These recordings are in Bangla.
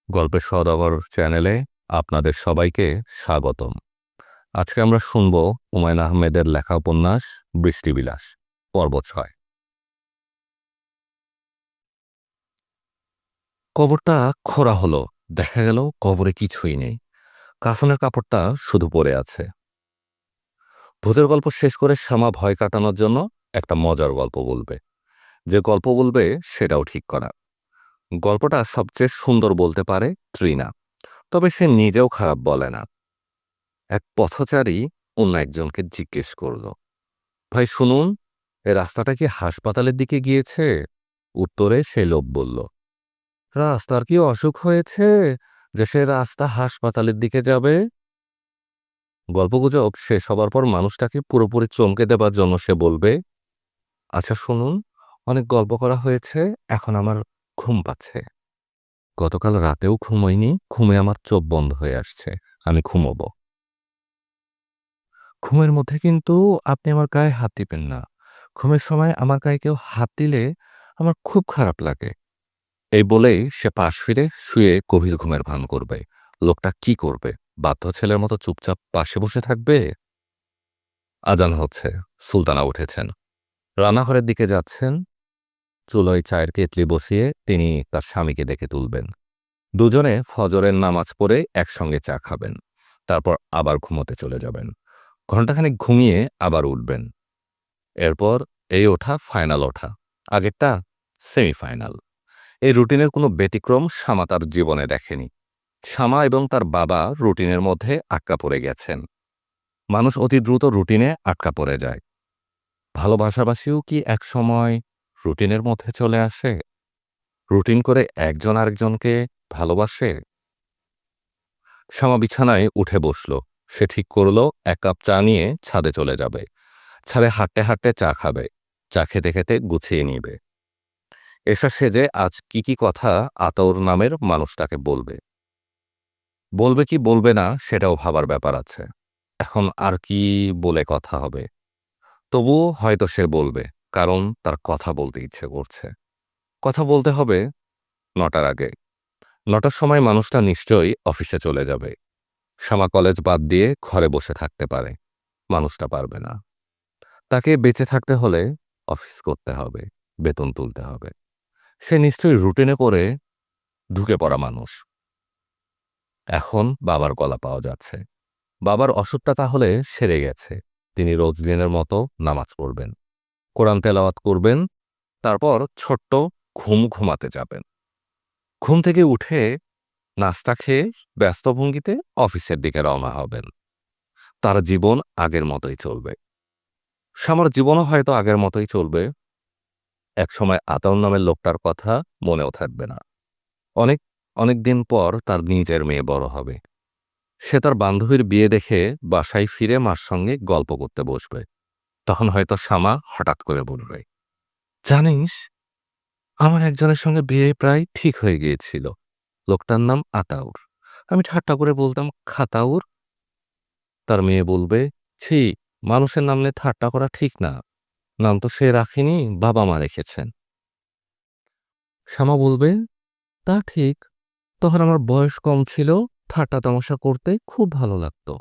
গল্পের সওদাগর চ্যানেলে আপনাদের সবাইকে স্বাগতম। আজকে আমরা শুনব হুমায়ূন আহমেদের লেখা উপন্যাস বৃষ্টিবিলাস পর্ব ৬। কবরটা খোঁড়া হলো, দেখা গেল কবরে কিছুই নেই, কাফনের কাপড়টা শুধু পড়ে আছে। ভূতের গল্প শেষ করে শ্যামা ভয় কাটানোর জন্য একটা মজার গল্প বলবে। যে গল্প বলবে সেটাও ঠিক করা। গল্পটা সবচেয়ে সুন্দর বলতে পারে তৃণা, তবে সে নিজেও খারাপ বলে না। এক পথচারী অন্য একজনকে জিজ্ঞেস করল, ভাই শুনুন, এ রাস্তাটা কি হাসপাতালের দিকে গিয়েছে? উত্তরে সেই লোক বলল, রাস্তার কি অসুখ হয়েছে যে সে রাস্তা হাসপাতালের দিকে যাবে? গল্পগুজব শেষ হবার পর মানুষটাকে পুরোপুরি চমকে দেবার জন্য সে বলবে, আচ্ছা শুনুন, অনেক গল্প করা হয়েছে, এখন আমার ঘুম পাচ্ছে। গতকাল রাতেও ঘুমোইনি, ঘুমে আমার চোখ বন্ধ হয়ে আসছে, আমি ঘুমোবো। ঘুমের মধ্যে কিন্তু আপনি আমার গায়ে হাত দিবেন না। ঘুমের সময় আমার গায়ে কেউ হাত দিলে আমার খুব খারাপ লাগে। এই বলেই সে পাশ ফিরে শুয়ে গভীর ঘুমের ভান করবে। লোকটা কি করবে? বাধ্য ছেলের মতো চুপচাপ পাশে বসে থাকবে? আজান হচ্ছে, সুলতানা উঠেছেন, রান্নাঘরের দিকে যাচ্ছেন। চুলোয় চায়ের কেতলি বসিয়ে তিনি তার স্বামীকে ডেকে তুলবেন। দুজনে ফজরের নামাজ পড়ে একসঙ্গে চা খাবেন, তারপর আবার ঘুমোতে চলে যাবেন। ঘণ্টাখানেক ঘুমিয়ে আবার উঠবেন। এরপর এই ওঠা ফাইনাল ওঠা, আগেরটা সেমিফাইনাল। এই রুটিনের কোনো ব্যতিক্রম শামা তার জীবনে দেখেনি। শামা এবং তার বাবা রুটিনের মধ্যে আটকা পড়ে গেছেন। মানুষ অতি দ্রুত রুটিনে আটকা পড়ে যায়। ভালোবাসাবাসীও কি একসময় রুটিনের মধ্যে চলে আসে? রুটিন করে একজন আরেকজনকে ভালোবাসে? শামা বিছানায় উঠে বসল। সে ঠিক করল এক কাপ চা নিয়ে ছাদে চলে যাবে। ছাদে হাঁটতে হাঁটতে চা খাবে, চা খেতে খেতে গুছিয়ে নিবে। এসা সেজে আজ কি কি কথা আতাউর নামের মানুষটাকে বলবে। বলবে কি বলবে না সেটাও ভাবার ব্যাপার আছে। এখন আর কি বলে কথা হবে? তবুও হয়তো সে বলবে, কারণ তার কথা বলতে ইচ্ছে করছে। কথা বলতে হবে ৯টার আগে। ৯টার সময় মানুষটা নিশ্চয়ই অফিসে চলে যাবে। শামা কলেজ বাদ দিয়ে ঘরে বসে থাকতে পারে, মানুষটা পারবে না। তাকে বেঁচে থাকতে হলে অফিস করতে হবে, বেতন তুলতে হবে। সে নিশ্চয়ই রুটিনে করে ঢুকে পড়া মানুষ। এখন বাবার গলা পাওয়া যাচ্ছে। বাবার অসুখটা তাহলে সেরে গেছে। তিনি রোজ দিনের মতো নামাজ পড়বেন, কোরআন তেলাওয়াত করবেন, তারপর ছোট্ট ঘুমাতে যাবেন। ঘুম থেকে উঠে নাস্তা খেয়ে ব্যস্ত ভঙ্গিতে অফিসের দিকে রওনা হবেন। তার জীবন আগের মতোই চলবে। সামার জীবনও হয়তো আগের মতোই চলবে। একসময় আতাউর নামের লোকটার কথা মনেও থাকবে না। অনেক অনেক দিন পর তার নিজের মেয়ে বড় হবে। সে তার বান্ধবীর বিয়ে দেখে বাসায় ফিরে মার সঙ্গে গল্প করতে বসবে। তখন হয়তো শামা হঠাৎ করে বলবে, জানিস, আমার একজনের সঙ্গে বিয়ে প্রায় ঠিক হয়ে গিয়েছিল। লোকটার নাম আতাউর। আমি ঠাট্টা করে বলতাম খাতাউর। তার মেয়ে বলবে, ছি, মানুষের নাম নিয়ে ঠাট্টা করা ঠিক না। নাম তো সে রাখেনি, বাবা মা রেখেছেন। শ্যামা বলবে, তা ঠিক, তখন আমার বয়স কম ছিল, ঠাট্টা তামাশা করতে খুব ভালো লাগতো।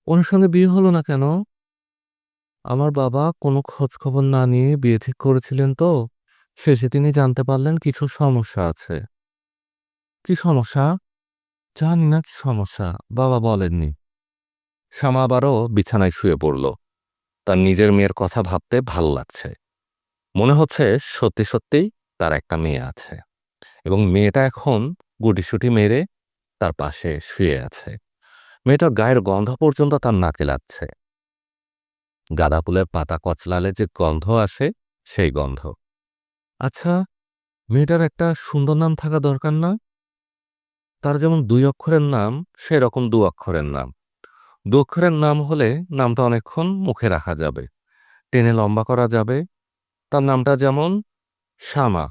ওনার সঙ্গে বিয়ে হলো না কেন? আমার বাবা কোনো খোঁজ খবর না নিয়ে বিয়ে ঠিক করেছিলেন তো, শেষে তিনি জানতে পারলেন কিছু সমস্যা আছে। কি সমস্যা? জানি না কি সমস্যা, বাবা বলেননি। শ্যামা আবারও বিছানায় শুয়ে পড়ল। তার নিজের মেয়ের কথা ভাবতে ভাল লাগছে। মনে হচ্ছে সত্যি সত্যিই তার একটা মেয়ে আছে, এবং মেয়েটা এখন গুটিসুটি মেরে তার পাশে শুয়ে আছে। মেয়েটার গায়ের গন্ধ পর্যন্ত তার নাকে লাগছে। গাঁদা ফুলের পাতা কচলালে যে গন্ধ আসে, সেই গন্ধ। আচ্ছা, মেয়েটার একটা সুন্দর নাম থাকা দরকার না? তার যেমন ২ অক্ষরের নাম, সেরকম ২ অক্ষরের নাম। ২ অক্ষরের নাম হলে নামটা অনেকক্ষণ মুখে রাখা যাবে, টেনে লম্বা করা যাবে। তার নামটা যেমন শ্যামা,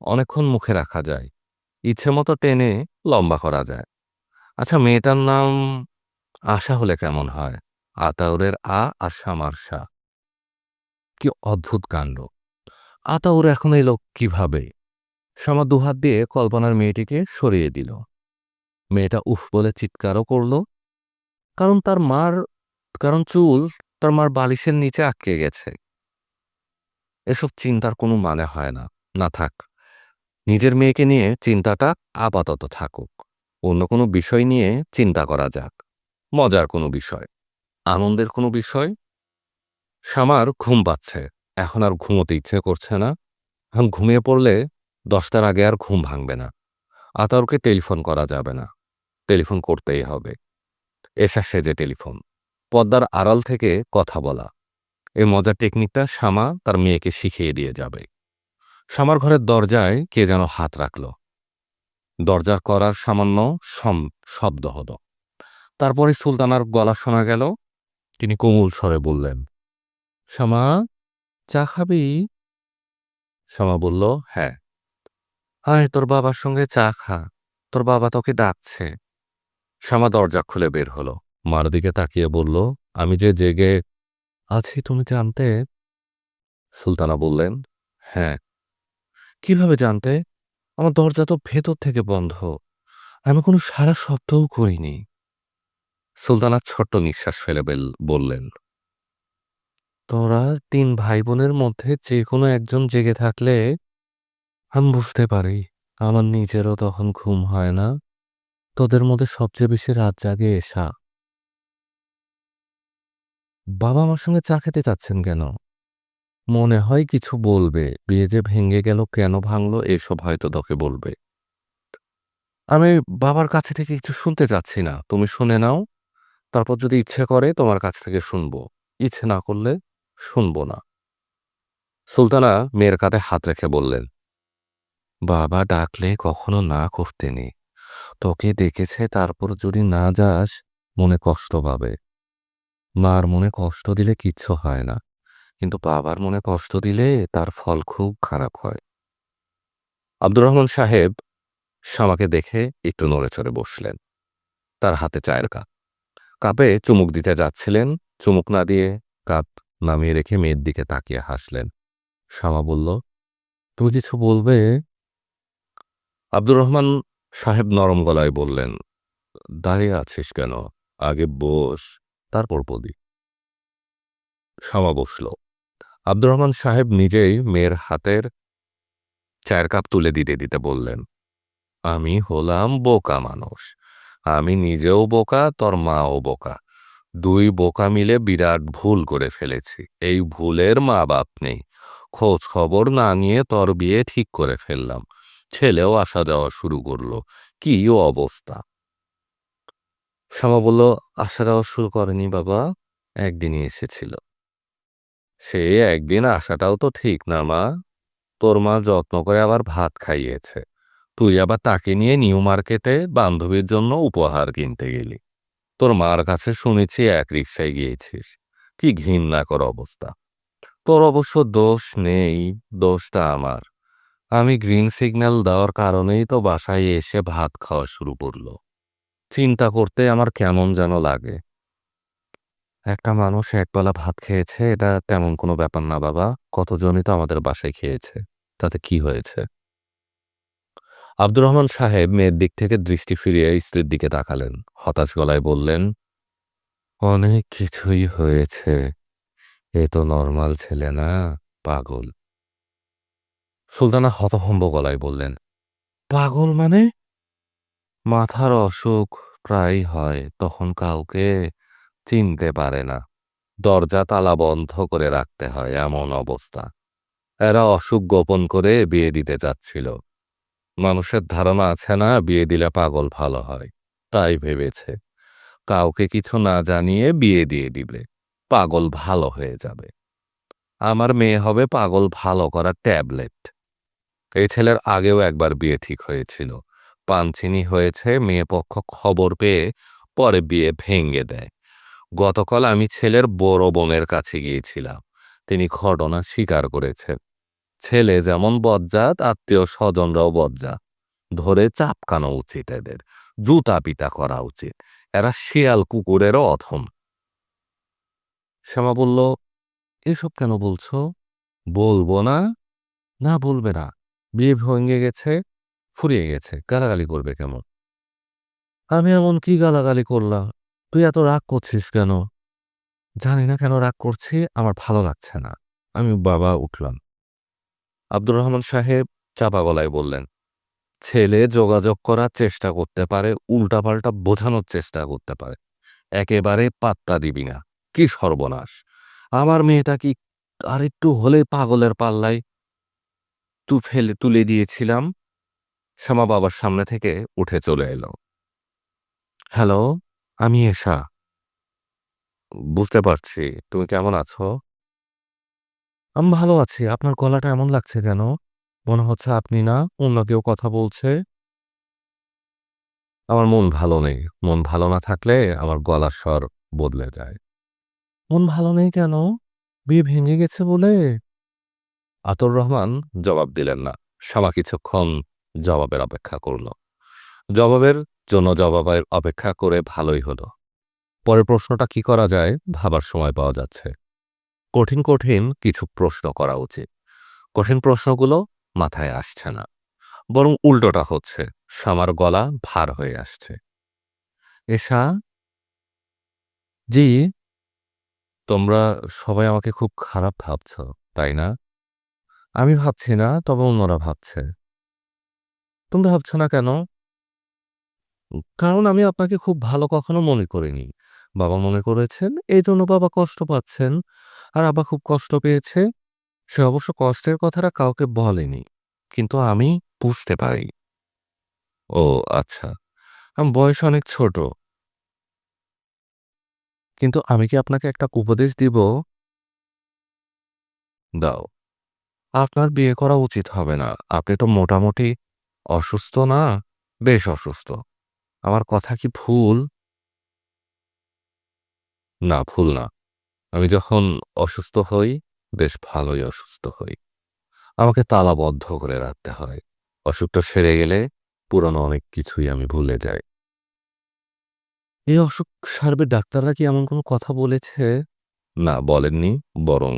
অনেকক্ষণ মুখে রাখা যায়, ইচ্ছে মতো টেনে লম্বা করা যায়। আচ্ছা, মেয়েটার নাম আশা হলে কেমন হয়? আতাউরের আ আর শ্যামার সা। কি অদ্ভুত কাণ্ড! আতাউর এখন এলো কিভাবে? শ্যামা দুহাত দিয়ে কল্পনার মেয়েটিকে সরিয়ে দিল। মেয়েটা উফ বলে চিৎকারও করল। কারণ তার মার কারণ চুল তার মার বালিশের নিচে আটকে গেছে। এসব চিন্তার কোনো মানে হয় না। না থাক, নিজের মেয়েকে নিয়ে চিন্তাটা আপাতত থাকুক। অন্য কোনো বিষয় নিয়ে চিন্তা করা যাক, মজার কোনো বিষয়, আনন্দের কোনো বিষয়। শ্যামার ঘুম পাচ্ছে, এখন আর ঘুমোতে ইচ্ছে করছে না। এখন ঘুমিয়ে পড়লে 10টার আগে আর ঘুম ভাঙবে না। আতাউরকে টেলিফোন করা যাবে না, টেলিফোন করতেই হবে। এসা সেজে টেলিফোন, পর্দার আড়াল থেকে কথা বলা। এই মজার টেকনিকটা শ্যামা তার মেয়েকে শিখিয়ে দিয়ে যাবে। শ্যামার ঘরের দরজায় কে যেন হাত রাখল। দরজা করার সামান্য শব্দ হলো। তারপরে সুলতানার গলা শোনা গেল। তিনি কোমল স্বরে বললেন, শ্যামা, চা খাবি? শ্যামা বলল, হ্যাঁ। আয় তোর বাবার সঙ্গে চা খা, তোর বাবা তোকে ডাকছে। শ্যামা দরজা খুলে বের হলো। মার দিকে তাকিয়ে বলল, আমি যে জেগে আছি তুমি জানতে? সুলতানা বললেন, হ্যাঁ। কিভাবে জানতে? আমার দরজা তো ভেতর থেকে বন্ধ, আমি কোনো সারা শব্দও করিনি। সুলতানা ছোট্ট নিঃশ্বাস ফেলে বললেন, তোরা 3 ভাই বোনের মধ্যে যে কোনো একজন জেগে থাকলে আমি বুঝতে পারি। আমার নিজেরও তখন ঘুম হয় না। তোদের মধ্যে সবচেয়ে বেশি রাত জাগে এসা। বাবা আমার সঙ্গে চা খেতে চাচ্ছেন কেন? মনে হয় কিছু বলবে। বিয়ে যে ভেঙে গেল, কেন ভাঙলো, এসব হয়তো তোকে বলবে। আমি বাবার কাছে থেকে কিছু শুনতে চাচ্ছি না, তুমি শুনে নাও। তারপর যদি ইচ্ছে করে তোমার কাছ থেকে শুনবো, ইচ্ছে না করলে শুনবো না। সুলতানা মেয়ের কাঁধে হাত রেখে বললেন, বাবা ডাকলে কখনো না করতে নেই। তোকে ডেকেছে, তারপর যদি না যাস মনে কষ্ট পাবে। মার মনে কষ্ট দিলে কিচ্ছু হয় না, কিন্তু বাবার মনে কষ্ট দিলে তার ফল খুব খারাপ হয়। আব্দুর রহমান সাহেব শ্যামাকে দেখে একটু নড়েচড়ে বসলেন। তার হাতে চায়ের কাপ, কাপে চুমুক দিতে যাচ্ছিলেন। চুমুক না দিয়ে কাপ নামিয়ে রেখে মেয়ের দিকে তাকিয়ে হাসলেন। শ্যামা বলল, তুমি কিছু বলবে? আব্দুর রহমান সাহেব নরম গলায় বললেন, দাঁড়িয়ে আছিস কেন? আগে বস, তারপর বলি। শ্যামা বসল। আব্দুর রহমান সাহেব নিজেই মেয়ের হাতের চায়ের কাপ তুলে দিতে দিতে বললেন, আমি হলাম বোকা মানুষ। আমি নিজেও বোকা, তোর মাও বোকা। 2 বোকা মিলে বিরাট ভুল করে ফেলেছি। এই ভুলের মা বাপ নেই। খোঁজ খবর না নিয়ে তোর বিয়ে ঠিক করে ফেললাম। ছেলেও আসা যাওয়া শুরু করলো। কি অবস্থা! শ্যামা বলল, আসা যাওয়া শুরু করেনি বাবা, একদিনই এসেছিল। সে একদিন আসাটাও তো ঠিক না মা। তোর মা যত্ন করে আবার ভাত খাইয়েছে, তুই আবার তাকে নিয়ে নিউ মার্কেটে বান্ধবীর জন্য উপহার কিনতে গেলি। তোর মার কাছে শুনেছি এক রিকশায় গিয়েছিস। কি ঘৃণাকর অবস্থা! তোর অবশ্য দোষ নেই, দোষটা আমার। আমি গ্রিন সিগন্যাল দেওয়ার কারণেই তো বাসায় এসে ভাত খাওয়া শুরু করলো। চিন্তা করতে আমার কেমন যেন লাগে। একটা মানুষ একবেলা ভাত খেয়েছে, এটা তেমন কোনো ব্যাপার না বাবা। কতজনই তো আমাদের বাসায় খেয়েছে, তাতে কি হয়েছে? আব্দুর রহমান সাহেব মেয়ের দিক থেকে দৃষ্টি ফিরিয়ে স্ত্রীর দিকে তাকালেন। হতাশ গলায় বললেন, অনেক কিছুই হয়েছে। এ তো নর্মাল ছেলে না, পাগল। সুলতানা হতভম্ব গলায় বললেন, পাগল মানে? মাথার অসুখ প্রায় হয়, তখন কাউকে চিনতে পারে না। দরজা তালা বন্ধ করে রাখতে হয়, এমন অবস্থা। এরা অসুখ গোপন করে বিয়ে দিতে যাচ্ছিল। মানুষের ধারণা আছে না, বিয়ে দিলে পাগল ভালো হয়, তাই ভেবেছে কাউকে কিছু না জানিয়ে বিয়ে দিয়ে দিবে, পাগল ভালো হয়ে যাবে। আমার মেয়ে হবে পাগল ভালো করার ট্যাবলেট। এই ছেলের আগেও একবার বিয়ে ঠিক হয়েছিল, পানচিনি হয়েছে। মেয়ে পক্ষ খবর পেয়ে পরে বিয়ে ভেঙে দেয়। গতকাল আমি ছেলের বড় বোনের কাছে গিয়েছিলাম, তিনি ঘটনা স্বীকার করেছেন। ছেলে যেমন বজ্জাত, আত্মীয় স্বজনরাও বজ্জাত। ধরে চাপকানো উচিত, এদের জুতা পিটা করা উচিত। এরা শিয়াল কুকুরেরও অধম। শ্যামা বলল, এসব কেন বলছো? বলবো না? না বলবে না? বিয়ে ভেঙে গেছে, ফুরিয়ে গেছে, গালাগালি করবে কেমন? আমি এমন কি গালাগালি করলাম? তুই এত রাগ করছিস কেন? জানি না কেন রাগ করছি, আমার ভালো লাগছে না। আমি বাবা উঠলাম। আব্দুর রহমান সাহেব চাপা গলায় বললেন, ছেলে যোগাযোগ করার চেষ্টা করতে পারে, উল্টাপাল্টা বোঝানোর চেষ্টা করতে পারে, একেবারে পাত্তা দিবি না। কি সর্বনাশ! আমার মেয়েটা কি আরেকটু হলে পাগলের পাল্লায় তুলে দিয়েছিলাম। শ্যামা বাবার সামনে থেকে উঠে চলে এলো। হ্যালো, আমি এশা। বুঝতে পারছি। তুমি কেমন আছো? আমি ভালো আছি। আপনার গলাটা এমন লাগছে কেন? মনে হচ্ছে আপনি না, অন্য কেউ কথা বলছে। আমার মন ভালো নেই। মন ভালো না থাকলে আমার গলার স্বর বদলে যায়। মন ভালো নেই কেন? বিয়ে ভেঙে গেছে বলে? আতর রহমান জবাব দিলেন না। শামা কিছুক্ষণ জবাবের অপেক্ষা করল। জবাবের জন্য জবাবের অপেক্ষা করে ভালোই হলো। পরের প্রশ্নটা কি করা যায় ভাবার সময় পাওয়া যাচ্ছে। কঠিন কঠিন কিছু প্রশ্ন করা উচিত। কঠিন প্রশ্নগুলো মাথায় আসছে না, বরং উল্টোটা হচ্ছে। শামার গলা ভার হয়ে আসছে। এশা, জি, তোমরা সবাই আমাকে খুব খারাপ ভাবছ, তাই না? আমি ভাবছি না, তবে অন্যরা ভাবছে। তুমি ভাবছ না কেন? কারণ আমি আপনাকে খুব ভালো কখনো মনে করিনি। বাবা মনে করেছেন, এই জন্য বাবা কষ্ট পাচ্ছেন। আর আব্বা খুব কষ্ট পেয়েছে। সে অবশ্য কষ্টের কথাটা কাউকে বলেনি, কিন্তু আমি বুঝতে পারি। ও আচ্ছা, আমি বয়স অনেক ছোট, কিন্তু আমি কি আপনাকে একটা উপদেশ দিব? দাও। আপনার বিয়ে করা উচিত হবে না। আপনি তো মোটামুটি অসুস্থ না? বেশ অসুস্থ। আমার কথা কি ভুল? না, ভুল না। আমি যখন অসুস্থ হই, বেশ ভালোই অসুস্থ হই। আমাকে তালাবদ্ধ করে রাখতে হয়। অসুখটা সেরে গেলে পুরনো অনেক কিছুই আমি ভুলে যাই। এই অসুখ সারবে ডাক্তাররা কি এমন কোনো কথা বলেছে? না, বলেননি, বরং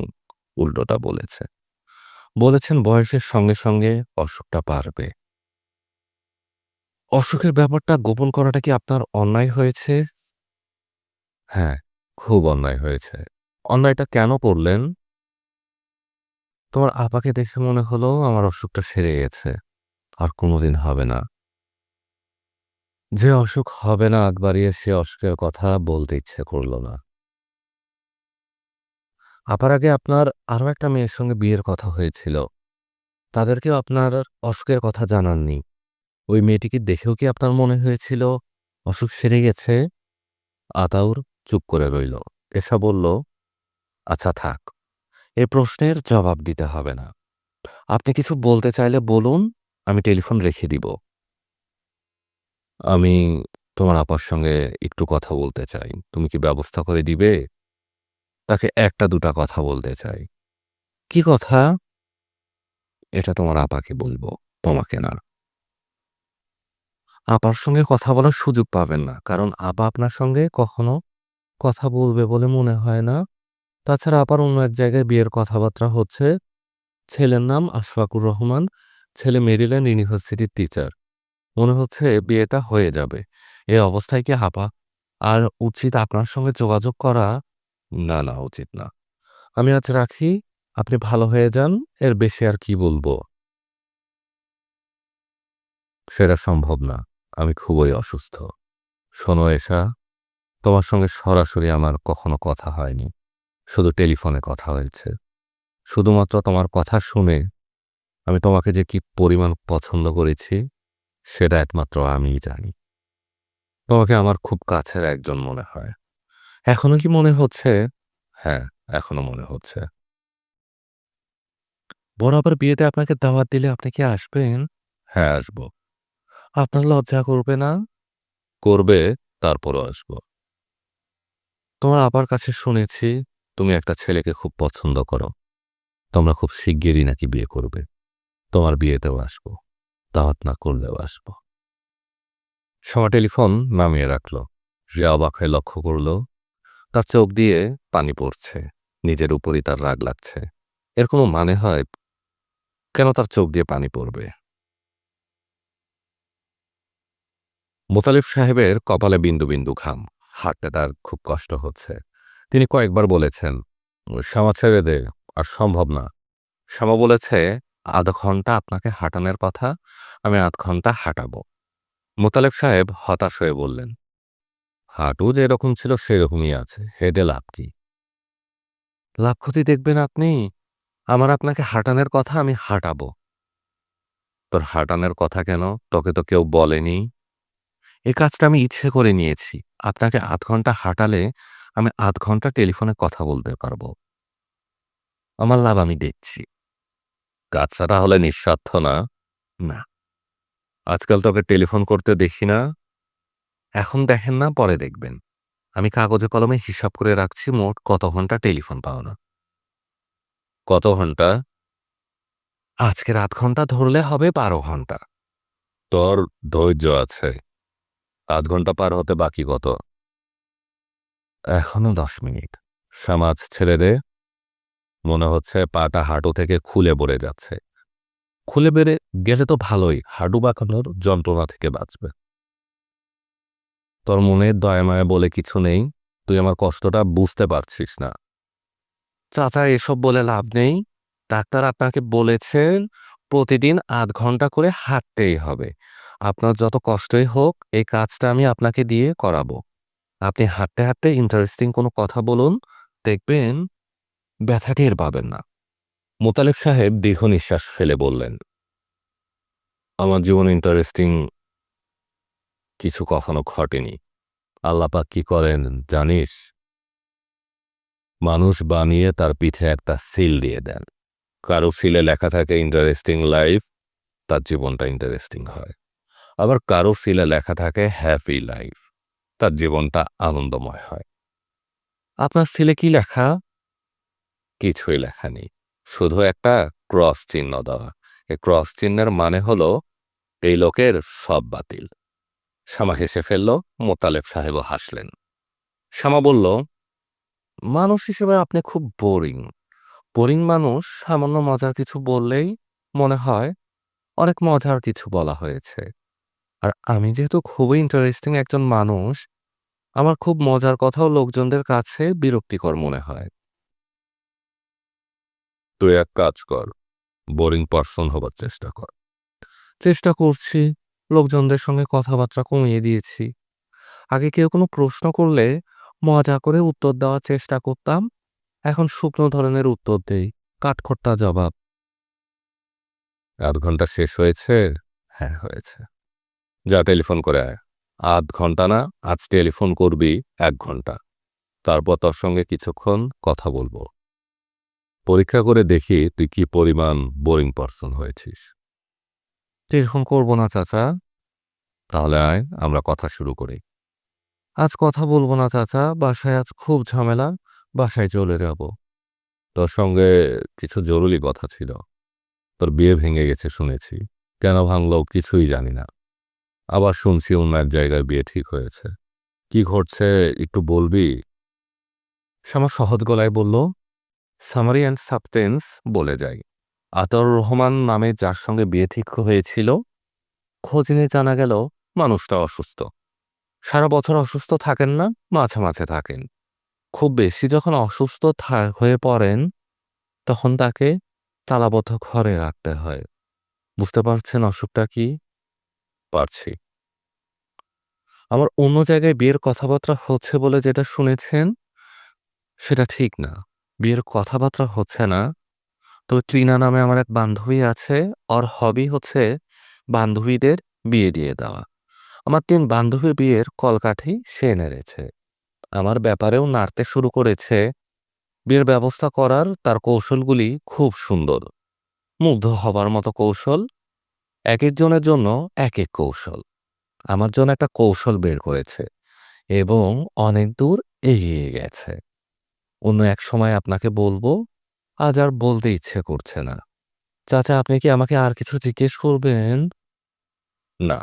উল্টোটা বলেছে। বলেছেন বয়সের সঙ্গে সঙ্গে অসুখটা বাড়বে। অসুখের ব্যাপারটা গোপন করাটা কি আপনার অন্যায় হয়েছে? হ্যাঁ, খুব অন্যায় হয়েছে। অন্যায়টা কেন করলেন? তোমার আপাকে দেখে মনে হলো আমার অসুখটা সেরে গেছে, আর কোনোদিন হবে না। যে অসুখ হবে না আগ বাড়িয়ে সে অসুখের কথা বলতে ইচ্ছে করল না। আপার আগে আপনার আরো একটা মেয়ের সঙ্গে বিয়ের কথা হয়েছিল। তাদেরকেও আপনার অসুখের কথা জানাননি। ওই মেয়েটিকে দেখেও কি আপনার মনে হয়েছিল অসুখ সেরে গেছে? আতাউর চুপ করে রইল। এসা বলল, আচ্ছা থাক, এ প্রশ্নের জবাব দিতে হবে না। আপনি কিছু বলতে চাইলে বলুন, আমি টেলিফোন রেখে দিব। আমি তোমার আপার সঙ্গে একটু কথা বলতে চাই। তুমি কি ব্যবস্থা করে দিবে? তাকে একটা দুটা কথা বলতে চাই। কি কথা? এটা তোমার আপাকে বলবো, তোমাকে না। আপার সঙ্গে কথা বলার সুযোগ পাবেন না, কারণ আপা আপনার সঙ্গে কখনো কথা বলবে বলে মনে হয় না। তাছাড়া আপার অন্য এক জায়গায় বিয়ের কথাবার্তা হচ্ছে। ছেলের নাম আশফাকুর রহমান। ছেলে মেরিল্যান্ড ইউনিভার্সিটির টিচার। মনে হচ্ছে বিয়েটা হয়ে যাবে। এ অবস্থায় কি আপা আর উচিত আপনার সঙ্গে যোগাযোগ করা? না, না, উচিত না। আমি আজ রাখি। আপনি ভালো হয়ে যান। এর বেশি আর কি বলবো? সেটা সম্ভব না। আমি খুবই অসুস্থ। শোনো এশা, তোমার সঙ্গে সরাসরি আমার কখনো কথা হয়নি। শুধু টেলিফোনে কথা হয়েছে। শুধুমাত্র তোমার কথা শুনে আমি তোমাকে যে কি পরিমাণ পছন্দ করেছি, সেটা একমাত্র আমিই জানি। তোমাকে আমার খুব কাছের একজন মনে হয়। এখনো কি মনে হচ্ছে? হ্যাঁ, এখনো মনে হচ্ছে। বরাবর বিয়েতে আপনাকে দাওয়াত দিলে আপনি কি আসবেন? হ্যাঁ, আসবো। আপনার লজ্জা করবে না? করবে, তারপরও আসবো। তোমার আপার কাছে শুনেছি তুমি একটা ছেলেকে খুব পছন্দ করো। তোমরা খুব শিগগিরই নাকি বিয়ে করবে। তোমার বিয়েতেও আসবো। দাওয়াত না করলেও আসবো। সোমা টেলিফোন নামিয়ে রাখল। সে অবাক হয়ে লক্ষ্য করল তার চোখ দিয়ে পানি পড়ছে। নিজের উপরই তার রাগ লাগছে। এর কোনো মানে হয়? কেন তার চোখ দিয়ে পানি পড়বে? মোতালেব সাহেবের কপালে বিন্দু বিন্দু ঘাম। হাঁটতে তার খুব কষ্ট হচ্ছে। তিনি কয়েকবার বলেছেন, "শ্যামা ছেড়ে দে, আর সম্ভব না।" শ্যামা বলেছে, "আধা ঘন্টা আপনাকে হাঁটানোর কথা, আমি আধ ঘন্টা হাঁটাবো।" মোতালেব সাহেব হতাশ হয়ে বললেন, "হাঁটু যেরকম ছিল সেরকমই আছে, হেঁটে লাভ কি?" "লাভ ক্ষতি দেখবেন আপনি? আমার আপনাকে হাঁটানোর কথা, আমি হাঁটাবো।" "তোর হাঁটানোর কথা কেন? তোকে তো কেউ বলেনি।" "এই কাজটা আমি ইচ্ছে করে নিয়েছি। আপনাকে আধ ঘন্টা হাঁটালে আমি আধ ঘন্টা টেলিফোনে কথা বলতে পারবো। আমার লাভ আমি দেখছি। কাজ ছাড়া হলে নিঃস্বার্থ না?" "না, আজকাল তোকে টেলিফোন করতে দেখি না। এখন দেখেন না, পরে দেখবেন। আমি কাগজে কলমে হিসাব করে রাখছি মোট কত ঘন্টা টেলিফোন পাও না।" "কত ঘন্টা?" "আজকের আধ ঘন্টা ধরলে হবে ১২ ঘন্টা।" "তোর ধৈর্য আছে। আধ ঘন্টা পার হতে বাকি কত?" "এখনো ১০ মিনিট।" "সমাজ ছেড়ে দে। মনে হচ্ছে পাটা হাঁটু থেকে খুলে পড়ে যাচ্ছে।" "খুলে বেড়ে গেলে তো ভালোই, হাঁটু বাঁকানোর যন্ত্রণা থেকে বাঁচবে।" "তোর মনে দয়া মায়া বলে কিছু নেই। তুই আমার কষ্টটা বুঝতে পারছিস না।" "চাচা, এসব বলে লাভ নেই। ডাক্তার আপনাকে বলেছেন প্রতিদিন আধ ঘন্টা করে হাঁটতেই হবে। আপনার যত কষ্টই হোক, এই কাজটা আমি আপনাকে দিয়ে করাবো। আপনি হাঁটতে হাঁটতে ইন্টারেস্টিং কোনো কথা বলুন, দেখবেন ব্যথা টের পাবেন না।" মোতালেব সাহেব দীর্ঘ নিঃশ্বাস ফেলে বললেন, "আমার জীবনে ইন্টারেস্টিং কিছু কখনো ঘটেনি। আল্লাহ পাক কি করেন জানিস? মানুষ বানিয়ে তার পিঠে একটা সিল দিয়ে দেন। কারো সিলে লেখা থাকে ইন্টারেস্টিং লাইফ, তার জীবনটা ইন্টারেস্টিং হয়। আবার কারো সিলে লেখা থাকে হ্যাপি লাইফ, তার জীবনটা আনন্দময় হয়। আপনার সিলে কি লেখা?" "কিছুই লেখা নেই। শুধু একটা ক্রস চিহ্ন দেওয়া। এই ক্রস চিহ্নের মানে হলো এই লোকের সব বাতিল।" শ্যামা হেসে ফেলল, মোতালেব সাহেবও হাসলেন। শ্যামা বলল, "মানুষ হিসেবে আপনি খুব বোরিং। বোরিং মানুষ সামান্য মজার কিছু বললেই মনে হয় অনেক মজার কিছু বলা হয়েছে। আর আমি যেহেতু খুবই ইন্টারেস্টিং একজন মানুষ, আমার খুব মজার কথাও লোকজনদের কাছে বিরক্তিকর মনে হয়। তুই এক কাজ কর, বোরিং পারসন হবার চেষ্টা কর।" "চেষ্টা করছি। লোকজনদের সঙ্গে কথাবার্তা কমিয়ে দিয়েছি। আগে কেউ কোনো প্রশ্ন করলে মজা করে উত্তর দেওয়ার চেষ্টা করতাম। এখন শুকনো ধরনের উত্তর দেই, কাঠখোট্টা জবাব।" "আধ ঘন্টা শেষ হয়েছে?" "হ্যাঁ, হয়েছে।" "যা টেলিফোন করে আয়। আধ ঘন্টা না, আজ টেলিফোন করবি ১ ঘন্টা। তারপর তোর সঙ্গে কিছুক্ষণ কথা বলবো। পরীক্ষা করে দেখি তুই কি পরিমাণ বোরিং পারসন হয়েছিস।" "টেলিফোন করব না চাচা।" "তাহলে আয়, আমরা কথা শুরু করি।" "আজ কথা বলবো না চাচা, বাসায় আজ খুব ঝামেলা, বাসায় চলে যাব।" "তোর সঙ্গে কিছু জরুরি কথা ছিল। তোর বিয়ে ভেঙে গেছে শুনেছি। কেন ভাঙলো কিছুই জানি না। আবার শুনছি অন্য এক জায়গায় বিয়ে ঠিক হয়েছে। কি ঘটছে একটু বলবি?" শ্যামা সহজ গলায় বলল, "সামারি অ্যান্ড সাবটেন্স বলে যাই। আতাউর রহমান নামে যার সঙ্গে বিয়ে ঠিক হয়েছিল, খোঁজ নিয়ে জানা গেল মানুষটা অসুস্থ। সারা বছর অসুস্থ থাকেন না, মাঝে মাঝে থাকেন। খুব বেশি যখন অসুস্থ হয়ে পড়েন, তখন তাকে তালাবদ্ধ ঘরে রাখতে হয়। বুঝতে পারছেন অসুখটা কি?" "পারছি।" "আমার অন্য জায়গায় বিয়ের কথাবার্তা হচ্ছে বলে যেটা শুনেছেন, সেটা ঠিক না। বিয়ের কথাবার্তা হচ্ছে না। তবে ট্রিনা নামে আমার এক বান্ধবী আছে, ওর হবি হচ্ছে বান্ধবীদের বিয়ে দিয়ে দেওয়া। আমার ৩ বান্ধবীর বিয়ের কলকাঠি সে নেড়েছে। আমার ব্যাপারেও নাড়তে শুরু করেছে। বিয়ের ব্যবস্থা করার তার কৌশলগুলি খুব সুন্দর, মুগ্ধ হবার মতো কৌশল। একেক জনের জন্য একেক কৌশল। আমার জন্য একটা কৌশল বের করেছে এবং অনেক দূর এগিয়ে গেছে। অন্য এক সময় আপনাকে বলবো, আজ আর বলতে ইচ্ছে করছে না। চাচা, আপনি কি আমাকে আর কিছু জিজ্ঞেস করবেন?" "না।"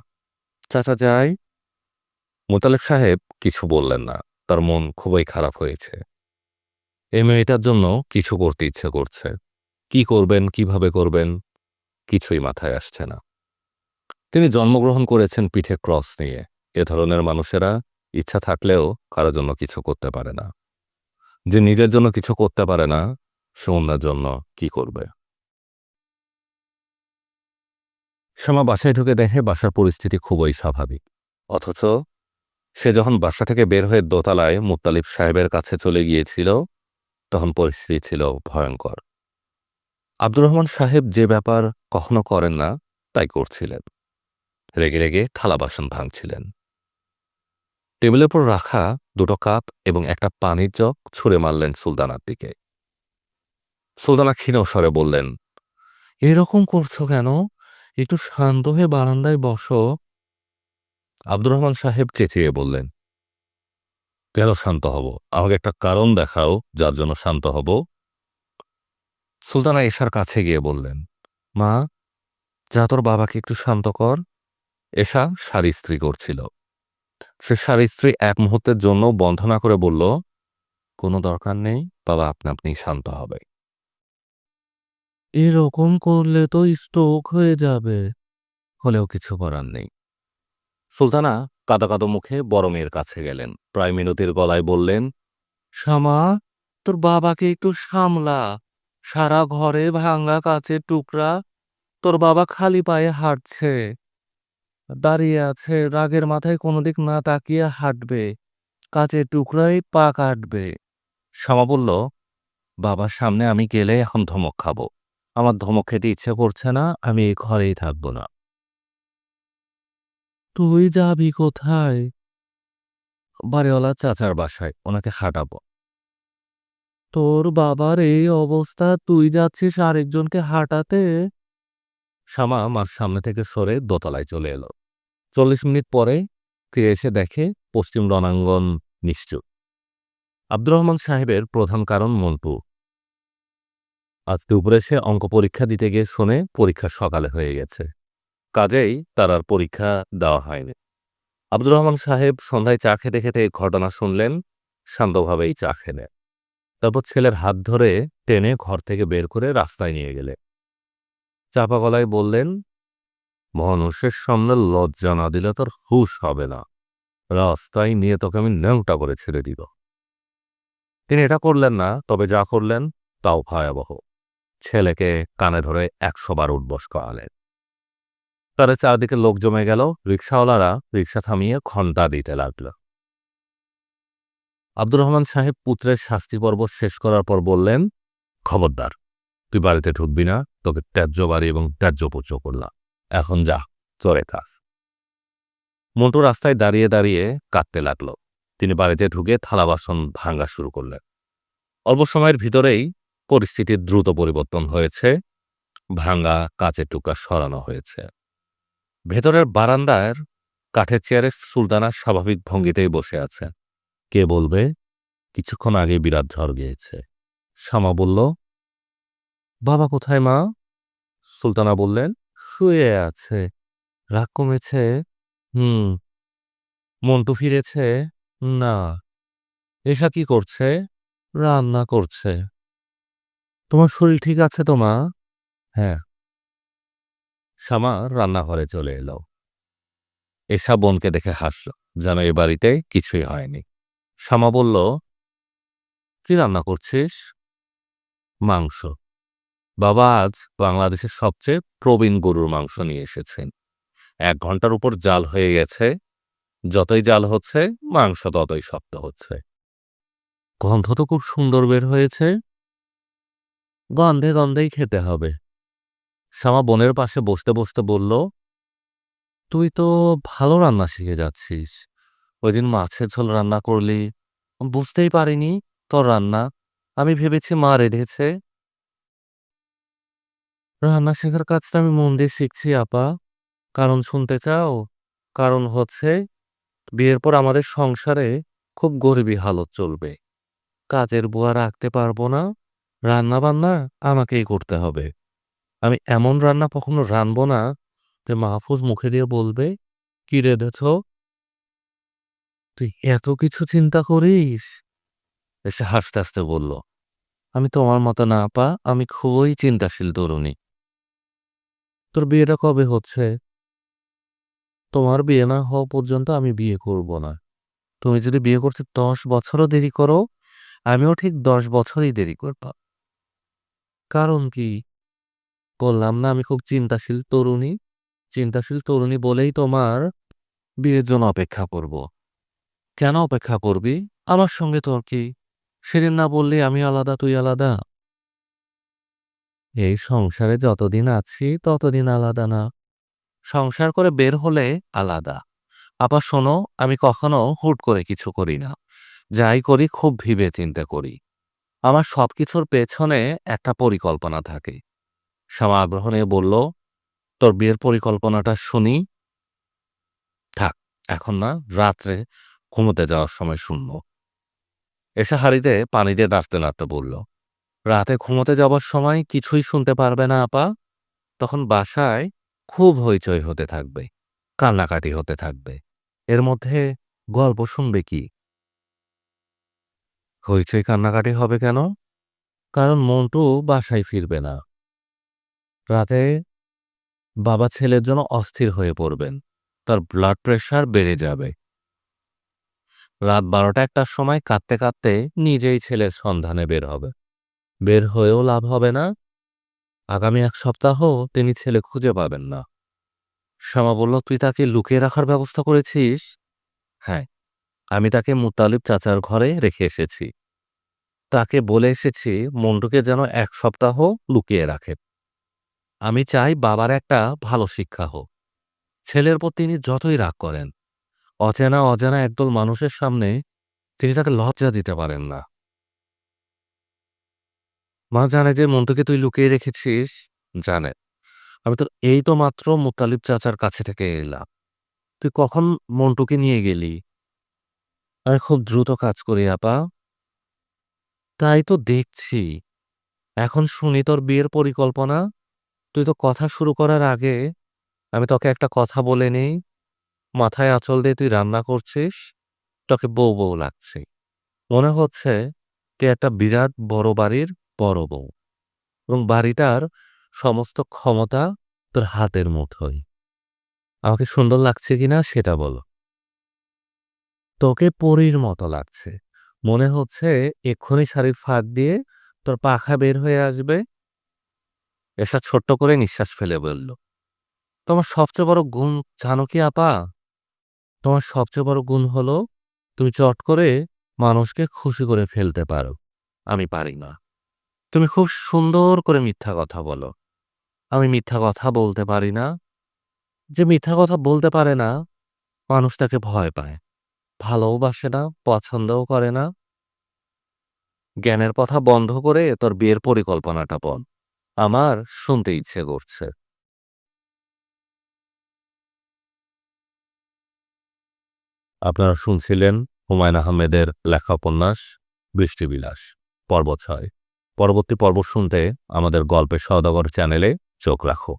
"চাচা, যাই?" মোতালেব সাহেব কিছু বললেন না। তার মন খুবই খারাপ হয়েছে। এই মেয়েটার জন্য কিছু করতে ইচ্ছে করছে। কি করবেন, কিভাবে করবেন কিছুই মাথায় আসছে না। তিনি জন্মগ্রহণ করেছেন পিঠে ক্রস নিয়ে। এ ধরনের মানুষেরা ইচ্ছা থাকলেও কারো জন্য কিছু করতে পারে না। যে নিজের জন্য কিছু করতে পারে না, সে অন্যের জন্য কি করবে? শ্যামা বাসায় ঢুকে দেখে বাসার পরিস্থিতি খুবই স্বাভাবিক। অথচ সে যখন বাসা থেকে বের হয়ে দোতলায় মুত্তালিব সাহেবের কাছে চলে গিয়েছিল, তখন পরিস্থিতি ছিল ভয়ঙ্কর। আব্দুর রহমান সাহেব যে ব্যাপার কখনো করেন না, তাই করছিলেন। রেগে রেগে থালা বাসন ভাঙছিলেন। টেবিলের উপর রাখা দুটো কাপ এবং একটা পানির জগ ছুঁড়ে মারলেন সুলতানার দিকে। সুলতানা ক্ষীণ স্বরে বললেন, এরকম করছো কেন? একটু শান্ত হয়ে বারান্দায় বসো। আব্দুর রহমান সাহেব চেঁচিয়ে বললেন, কেন শান্ত হব? আমাকে একটা কারণ দেখাও যার জন্য শান্ত হব। সুলতানা এশার কাছে গিয়ে বললেন, মা, যা তোর বাবাকে একটু শান্ত কর। এশা শাড়ি ইস্ত্রি করছিল। সে শাড়ি ইস্ত্রি এক মুহূর্তের জন্য বন্ধ না করে বলল, কোনো দরকার নেই, বাবা আপনা আপনি শান্ত হবে। এরকম করলে তো স্ট্রোক হয়ে যাবে। হলেও কিছু করার নেই। সুলতানা কাদো কাদো মুখে বড় মেয়ের কাছে গেলেন। প্রায় মিনতির গলায় বললেন, শ্যামা, তোর বাবাকে একটু সামলা। সারা ঘরে ভাঙা কাচের টুকরা। তোর বাবা খালি পায়ে হাঁটছে, দাঁড়িয়ে আছে, রাগের মাথায় কোনো দিক না তাকিয়ে হাঁটবে, কাচের টুকরাই পা কাটবে। শ্যামা বলল, বাবার সামনে আমি গেলে এখন ধমক খাবো। আমার ধমক খেতে ইচ্ছে করছে না, আমি এই ঘরেই থাকবো না। তুই যাবি কোথায়? বাড়িওয়ালা চাচার বাসায়, ওনাকে হাঁটাবো। তোর বাবার এই অবস্থা, তুই যাচ্ছিস আরেকজনকে হাঁটাতে? শ্যামা মার সামনে থেকে সরে দোতলায় চলে এলো। 40 মিনিট পরে ফিরে এসে দেখে পশ্চিম রণাঙ্গন নিশ্চুপ। আব্দুর রহমান সাহেবের প্রধান কারণ মন্টু। আজ দুপুরে সে অঙ্ক পরীক্ষা দিতে গিয়ে শোনে পরীক্ষা সকালে হয়ে গেছে। কাজেই তার আর পরীক্ষা দেওয়া হয়নি। আব্দুর রহমান সাহেব সন্ধ্যায় চা খেতে খেতে এই ঘটনা শুনলেন, শান্তভাবেই চা খেলেন। তারপর ছেলের হাত ধরে টেনে ঘর থেকে বের করে রাস্তায় নিয়ে গেলে চাপা গলায় বললেন, মানুষের সামনে লজ্জা না দিলে তোর হুঁশ হবে না। রাস্তায় নিয়ে তোকে আমি ন্যাংটা করে ছেড়ে দিব। তিনি এটা করলেন না, তবে যা করলেন তাও ভয়াবহ। ছেলেকে কানে ধরে 100 বার উঠবস করালেন। তার চারদিকে লোক জমে গেল। রিকশাওয়ালারা রিকশা থামিয়ে ঘণ্টা দিতে লাগল। আব্দুর রহমান সাহেব পুত্রের শাস্তি পর্ব শেষ করার পর বললেন, খবরদার, তুই বাড়িতে ঢুকবি না, তোকে ত্যায্য বাড়ি এবং ত্যায্যপুত্র করলাম। এখন যা, চলে থাক। মন্টু রাস্তায় দাঁড়িয়ে দাঁড়িয়ে কাঁদতে লাগল। তিনি বাড়িতে ঢুকে থালা বাসন ভাঙা শুরু করলেন। অল্প সময়ের ভিতরেই পরিস্থিতির দ্রুত পরিবর্তন হয়েছে। ভাঙা কাচের টুকরা সরানো হয়েছে। ভেতরের বারান্দার কাঠের চেয়ারে সুলতানা স্বাভাবিক ভঙ্গিতেই বসে আছে। কে বলবে কিছুক্ষণ আগে বিরাট ঝড় গিয়েছে। শ্যামা বলল, বাবা কোথায় মা? সুলতানা বললেন, শুয়ে আছে। রাগ কমেছে? হুম। মন্টু ফিরেছে? না। এসা কি করছে? রান্না করছে। তোমার শরীর ঠিক আছে তো মা? হ্যাঁ। শ্যামা রান্নাঘরে চলে এলো। এসা বোনকে দেখে হাসল, যেন এ বাড়িতে কিছুই হয়নি। শ্যামা বলল, কি রান্না করছিস? মাংস। বাবা আজ বাংলাদেশের সবচেয়ে প্রবীণ গরুর মাংস নিয়ে এসেছেন। 1 ঘন্টার উপর জাল হয়ে গেছে। যতই জাল হচ্ছে, মাংস ততই শক্ত হচ্ছে। গন্ধ তো খুব সুন্দর বের হয়েছে। গন্ধে গন্ধেই খেতে হবে। শ্যামা বোনের পাশে বসতে বসতে বলল, তুই তো ভালো রান্না শিখে যাচ্ছিস। ওইদিন মাছের ঝোল রান্না করলি, বুঝতেই পারিনি তোর রান্না। আমি ভেবেছি মা রেঁধেছে। রান্না শেখার কাজটা আমি মন দিয়ে শিখছি আপা। কারণ শুনতে চাও? কারণ হচ্ছে, বিয়ের পর আমাদের সংসারে খুব গরিবী হালত চলবে। কাজের বুয়া রাখতে পারবো না। রান্না বান্না আমাকেই করতে হবে। আমি এমন রান্না কখনো রানবো না যে মাহফুজ মুখে দিয়ে বলবে, কি রেঁধেছ? তুই এত কিছু চিন্তা করিস? এসে হাসতে হাসতে বলল, আমি তোমার মতো না আপা, আমি খুবই চিন্তাশীল তরুণী। তোর বিয়েটা কবে হচ্ছে? তোমার বিয়ে না হওয়া পর্যন্ত আমি বিয়ে করব না। তুমি যদি বিয়ে করতে 10 বছরও দেরি করো, আমিও ঠিক 10 বছরই দেরি করব। কারণ কি? বললাম না আমি খুব চিন্তাশীল তরুণী। চিন্তাশীল তরুণী বলেই তোমার বিয়ের জন্য অপেক্ষা করব। কেন অপেক্ষা করবি? আমার সঙ্গে তোর কি? সেদিন না বললি আমি আলাদা তুই আলাদা? এই সংসারে যতদিন আছি ততদিন আলাদা না। সংসার করে বের হলে আলাদা। আপা শোনো, আমি কখনো হুট করে কিছু করি না। যাই করি খুব ভেবে চিন্তে করি। আমার সবকিছুর পেছনে একটা পরিকল্পনা থাকে। শ্যামা আগ্রহ নিয়ে বলল, তোর বিয়ের পরিকল্পনাটা শুনি। থাক, এখন না, রাত্রে ঘুমোতে যাওয়ার সময় শুনবো। এসে হাঁড়িতে পানি দিয়ে নাড়তে নাড়তে বলল, রাতে ঘুমোতে যাবার সময় কিছুই শুনতে পারবে না আপা। তখন বাসায় খুব হইচই হতে থাকবে, কান্নাকাটি হতে থাকবে। এর মধ্যে গল্প শুনবে কি? হইচই কান্নাকাটি হবে কেন? কারণ মন্টু বাসায় ফিরবে না। রাতে বাবা ছেলের জন্য অস্থির হয়ে পড়বেন। তার ব্লাড প্রেশার বেড়ে যাবে। রাত 12টা-1টার সময় কাঁদতে কাঁদতে নিজেই ছেলের সন্ধানে বের হবে। বের হয়েও লাভ হবে না। আগামী 1 সপ্তাহ তিনি ছেলে খুঁজে পাবেন না। শ্যামা বলল, তুই তাকে লুকিয়ে রাখার ব্যবস্থা করেছিস? হ্যাঁ, আমি তাকে মুত্তালিব চাচার ঘরে রেখে এসেছি। তাকে বলে এসেছি মন্টুকে যেন 1 সপ্তাহ লুকিয়ে রাখে। আমি চাই বাবার একটা ভালো শিক্ষা হোক। ছেলের উপর তিনি যতই রাগ করেন, অচেনা অজানা একদল মানুষের সামনে তিনি তাকে লজ্জা দিতে পারেন না। মা জানে যে মন্টুকে তুই লুকিয়ে রেখেছিস? জানে। আমি তো এই তো মাত্র মুত্তালিব চাচার কাছে থেকে এলাম। তুই কখন মন্টুকে নিয়ে গেলি? আমি খুব দ্রুত কাজ করি আপা। তাই তো দেখছি। এখন শুনি তোর বিয়ের পরিকল্পনা। তুই তো কথা শুরু করার আগে আমি তোকে একটা কথা বলে নেই। মাথায় আঁচল দিয়ে তুই রান্না করছিস। তোকে বউ বউ লাগছে। মনে হচ্ছে তুই একটা বিরাট বড় বাড়ির বড় বউ, এবং বাড়িটার সমস্ত ক্ষমতা তোর হাতের মুঠোয়। আমাকে সুন্দর লাগছে কিনা সেটা বলো। তোকে পরীর মতো লাগছে। মনে হচ্ছে এক্ষুনি শাড়ির ফাঁক দিয়ে তোর পাখা বের হয়ে আসবে। এসা ছোট্ট করে নিঃশ্বাস ফেলে বলল, তোমার সবচেয়ে বড় গুণ জানো কি আপা? তোমার সবচেয়ে বড় গুণ হলো তুমি চট করে মানুষকে খুশি করে ফেলতে পারো। আমি পারি না। তুমি খুব সুন্দর করে মিথ্যা কথা বলো। আমি মিথ্যা কথা বলতে পারি না। যে মিথ্যা কথা বলতে পারে না, মানুষ তাকে ভয় পায়, ভালোবাসে না, পছন্দও করে না। জ্ঞানের কথা বন্ধ করে তোর বিয়ের পরিকল্পনাটা বল। আমার শুনতে ইচ্ছে করছে। আপনারা শুনছিলেন হুমায়ূন আহমেদের লেখা উপন্যাস বৃষ্টিবিলাস পর্ব 6। পরবর্তী পর্ব শুনতে আমাদের গল্পের সওদাগর চ্যানেলে চোখ রাখো।